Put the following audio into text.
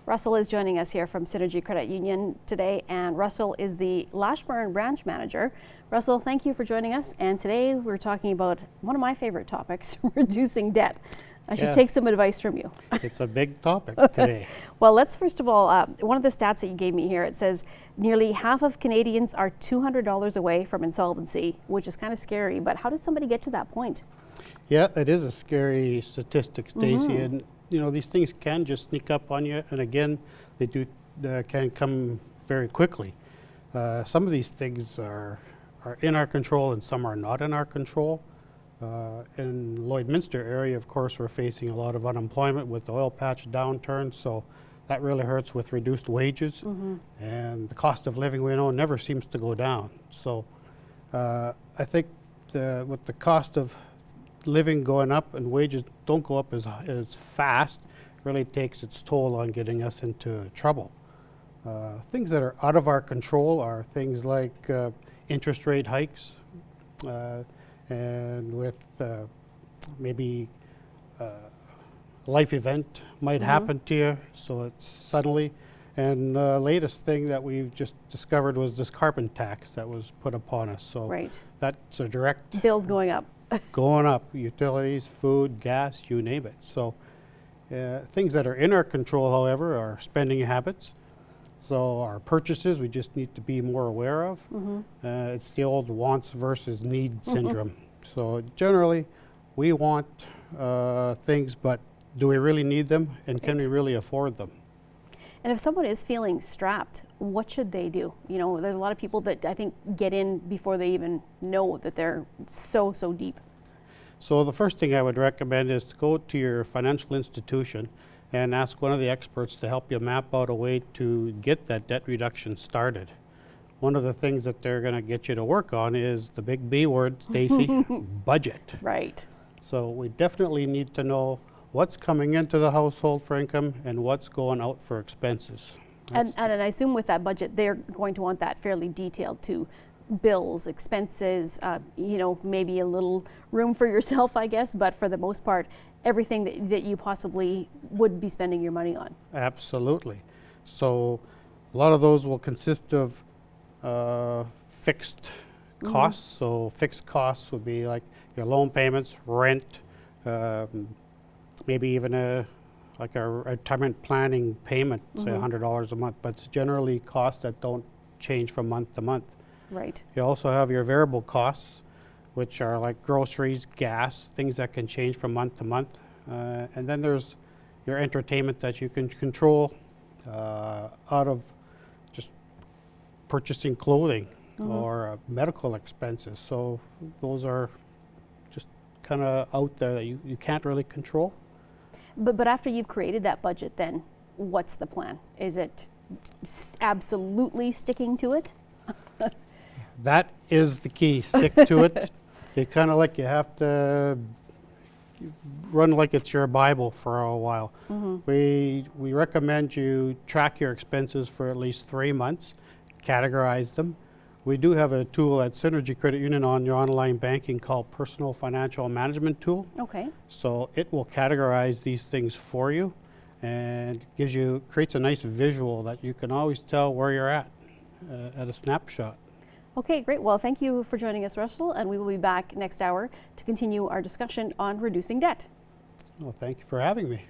Russell is joining us here from Synergy Credit Union today, and Russell is the Lashburn branch manager. Russell, thank you for joining us, and today we're talking about one of my favorite topics, reducing debt. I should take some advice from you. It's a big topic today. Well, let's first of all, one of the stats that you gave me here, it says nearly half of Canadians are $200 away from insolvency, which is kind of scary, but how does somebody get to that point? Yeah, it is a scary statistic, Stacey, and you know, these things can just sneak up on you, and again, they can come very quickly. Some of these things are in our control and some are not in our control. In Lloydminster area, of course, we're facing a lot of unemployment with the oil patch downturn, so that really hurts with reduced wages, and the cost of living, we know, never seems to go down. So I think with the cost of living going up and wages don't go up as fast, really takes its toll on getting us into trouble. Things that are out of our control are things like interest rate hikes, and with maybe a life event might happen to you, so it's suddenly. And the latest thing that we've just discovered was this carbon tax that was put upon us. So that's a direct bills going up. Going up, utilities, food, gas, you name it. So things that are in our control, however, are spending habits. So our purchases, we just need to be more aware of. It's the old wants versus need syndrome. So generally, we want things, but do we really need them, and can we really afford them? And if someone is feeling strapped, what should they do? You know, there's a lot of people that I think get in before they even know that they're so deep. So the first thing I would recommend is to go to your financial institution and ask one of the experts to help you map out a way to get that debt reduction started. One of the things that they're going to get you to work on is the big B word, Stacey, budget. Right. So we definitely need to know what's coming into the household for income and what's going out for expenses. And I assume with that budget, they're going to want that fairly detailed too. Bills, expenses, you know, maybe a little room for yourself, I guess, but for the most part, everything that you possibly would be spending your money on. Absolutely. So a lot of those will consist of fixed costs. So fixed costs would be like your loan payments, rent, maybe even a retirement planning payment, say $100 a month, but it's generally costs that don't change from month to month. Right. You also have your variable costs, which are like groceries, gas, things that can change from month to month. And then there's your entertainment that you can control out of just purchasing clothing or medical expenses. So those are just kind of out there that you can't really control. But after you've created that budget, then what's the plan? Is it absolutely sticking to it? That is the key. Stick to it. It's kind of like you have to run like it's your Bible for a while. We recommend you track your expenses for at least 3 months, categorize them. We do have a tool at Synergy Credit Union on your online banking called Personal Financial Management Tool. Okay. So it will categorize these things for you and creates a nice visual that you can always tell where you're at a snapshot. Okay, great. Well, thank you for joining us, Russell, and we will be back next hour to continue our discussion on reducing debt. Well, thank you for having me.